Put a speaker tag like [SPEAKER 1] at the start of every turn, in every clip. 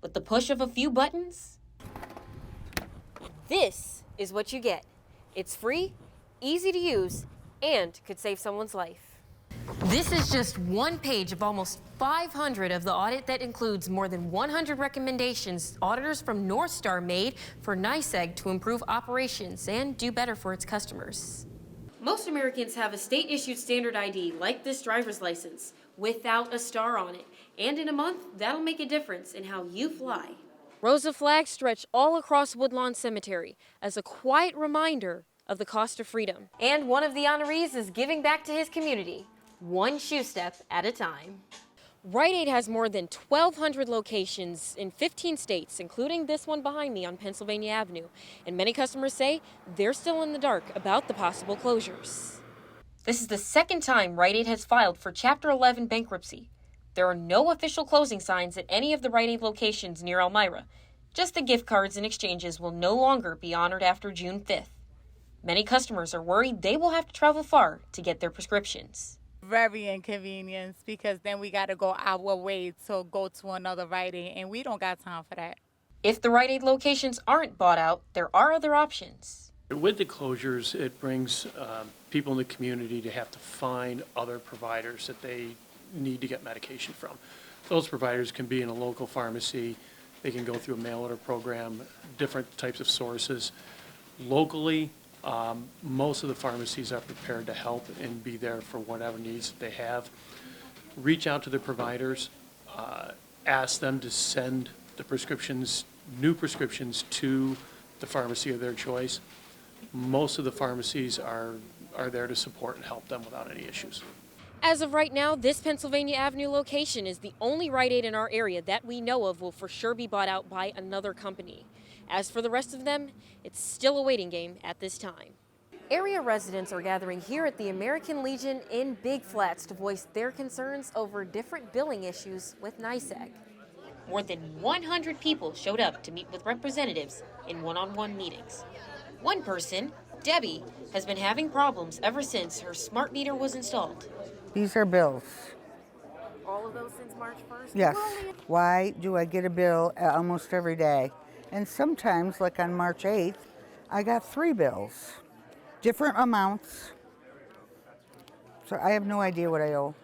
[SPEAKER 1] With the push of a few buttons, this is what you get. It's free, easy to use, and could save someone's life. This is just one page of almost 500 of the audit that includes more than 100 recommendations auditors from North Star made for NYSEG to improve operations and do better for its customers. Most Americans have a state-issued standard ID like this driver's license without a star on it. And in a month, that'll make a difference in how you fly. Rows of flags stretch all across Woodlawn Cemetery as a quiet reminder of the cost of freedom. And one of the honorees is giving back to his community, one shoe step at a time. Rite Aid has more than 1,200 locations in 15 states, including this one behind me on Pennsylvania Avenue. And many customers say they're still in the dark about the possible closures. This is the second time Rite Aid has filed for Chapter 11 bankruptcy. There are no official closing signs at any of the Rite Aid locations near Elmira. Just the gift cards and exchanges will no longer be honored after June 5th. Many customers are worried they will have to travel far to get their prescriptions.
[SPEAKER 2] Very inconvenienced because then we got to go our way to go to another Rite Aid, and we don't got time for that.
[SPEAKER 1] If the Rite Aid locations aren't bought out, there are other options.
[SPEAKER 3] With the closures, it brings people in the community to have to find other providers that they need to get medication from. Those providers can be in a local pharmacy. They can go through a mail order program, different types of sources. Locally, most of the pharmacies are prepared to help and be there for whatever needs that they have. Reach out to the providers, ask them to send the prescriptions, new prescriptions, to the pharmacy of their choice. Most of the pharmacies are there to support and help them without any issues.
[SPEAKER 1] As of right now, this Pennsylvania Avenue location is the only Rite Aid in our area that we know of will for sure be bought out by another company. As for the rest of them, it's still a waiting game at this time. Area residents are gathering here at the American Legion in Big Flats to voice their concerns over different billing issues with NYSEG. More than 100 people showed up to meet with representatives in one-on-one meetings. One person, Debbie, has been having problems ever since her smart meter was installed.
[SPEAKER 4] These are bills.
[SPEAKER 1] All of those since March 1st?
[SPEAKER 4] Yes. Why do I get a bill almost every day? And sometimes, like on March 8th, I got 3 bills, different amounts. So I have no idea what I owe.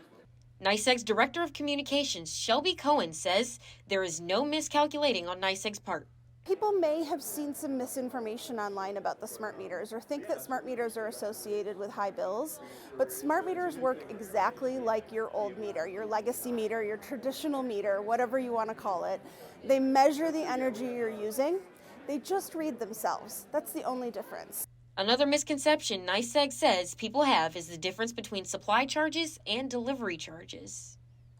[SPEAKER 1] NYSEG's Director of Communications, Shelby Cohen, says there is no miscalculating on NYSEG's part.
[SPEAKER 5] People may have seen some misinformation online about the smart meters or think that smart meters are associated with high bills, but smart meters work exactly like your old meter, your legacy meter, your traditional meter, whatever you want to call it. They measure the energy you're using. They just read themselves. That's the only difference.
[SPEAKER 1] Another misconception NYSEG says people have is the difference between supply charges and delivery charges.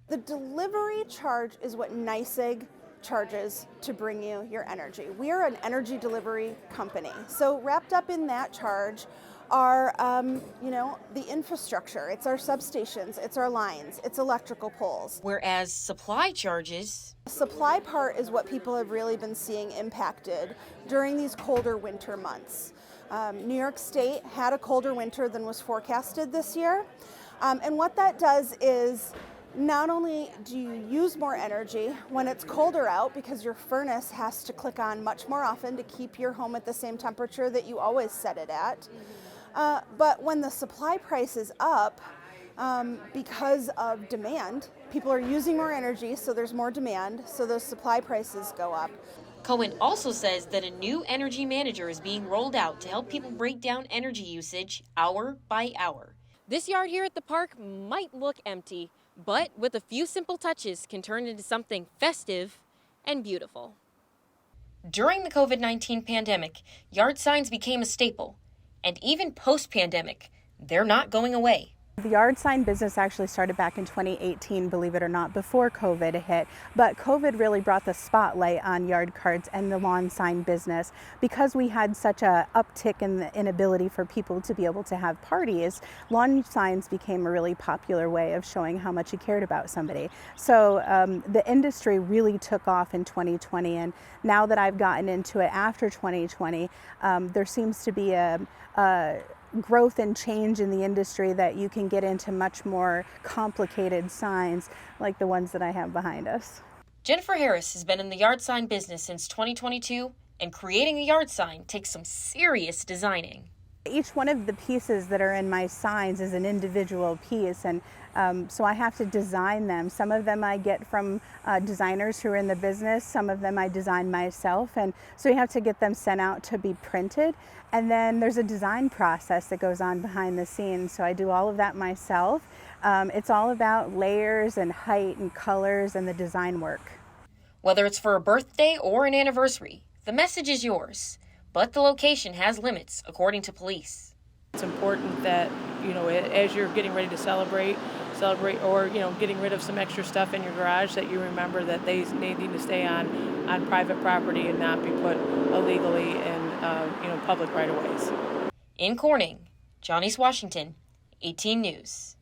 [SPEAKER 5] The delivery charge is what NYSEG charges to bring you your energy. We are an energy delivery company. So wrapped up in that charge are, the infrastructure. It's our substations, it's our lines, it's electrical poles.
[SPEAKER 1] Whereas supply charges...
[SPEAKER 5] The supply part is what people have really been seeing impacted during these colder winter months. New York State had a colder winter than was forecasted this year. And what that does is not only do you use more energy when it's colder out because your furnace has to click on much more often to keep your home at the same temperature that you always set it at, but when the supply price is up because of demand, people are using more energy, so there's more demand, so those supply prices go up.
[SPEAKER 1] Cohen also says that a new energy manager is being rolled out to help people break down energy usage hour by hour. This yard here at the park might look empty, but with a few simple touches can turn into something festive and beautiful. During the COVID-19 pandemic, yard signs became a staple, and even post-pandemic, they're not going away.
[SPEAKER 6] The yard sign business actually started back in 2018, believe it or not, before COVID hit. But COVID really brought the spotlight on yard cards and the lawn sign business. Because we had such an uptick in the inability for people to be able to have parties, lawn signs became a really popular way of showing how much you cared about somebody. So the industry really took off in 2020, and now that I've gotten into it after 2020, there seems to be a growth and change in the industry that you can get into much more complicated signs like the ones that I have behind us.
[SPEAKER 1] Jennifer Harris has been in the yard sign business since 2022, and creating a yard sign takes some serious designing.
[SPEAKER 6] Each one of the pieces that are in my signs is an individual piece, and so I have to design them. Some of them I get from designers who are in the business, some of them I design myself, and so you have to get them sent out to be printed. And then there's a design process that goes on behind the scenes, so I do all of that myself. It's all about layers and height and colors and the design work.
[SPEAKER 1] Whether it's for a birthday or an anniversary, the message is yours. But the location has limits, according to police.
[SPEAKER 7] It's important that, as you're getting ready to celebrate, or, getting rid of some extra stuff in your garage, that you remember that they need to stay on private property and not be put illegally in, public right-of-ways.
[SPEAKER 1] In Corning, Jah'Neyce, Washington, 18 News.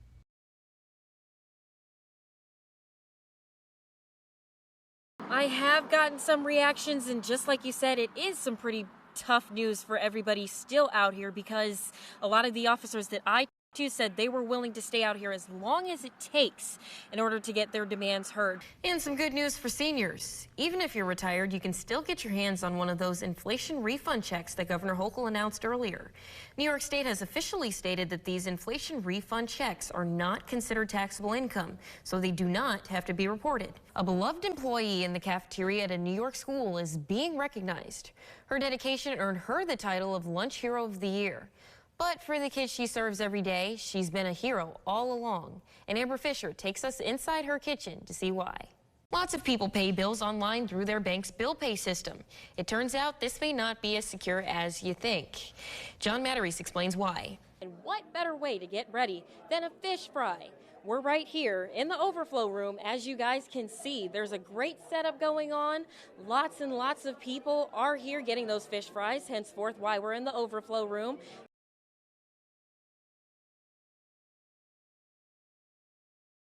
[SPEAKER 1] I have gotten some reactions, and just like you said, it is some pretty tough news for everybody still out here, because a lot of the officers that I talked to said they were willing to stay out here as long as it takes in order to get their demands heard. And some good news for seniors. Even if you're retired, you can still get your hands on one of those inflation refund checks that Governor Hochul announced earlier. New York State has officially stated that these inflation refund checks are not considered taxable income, so they do not have to be reported. A beloved employee in the cafeteria at a New York school is being recognized. Her dedication earned her the title of Lunch Hero of the Year. But for the kids she serves every day, she's been a hero all along. And Amber Fisher takes us inside her kitchen to see why. Lots of people pay bills online through their bank's bill pay system. It turns out this may not be as secure as you think. John Matteries explains why. And what better way to get ready than a fish fry? We're right here in the overflow room. As you guys can see, there's a great setup going on. Lots and lots of people are here getting those fish fries, henceforth why we're in the overflow room.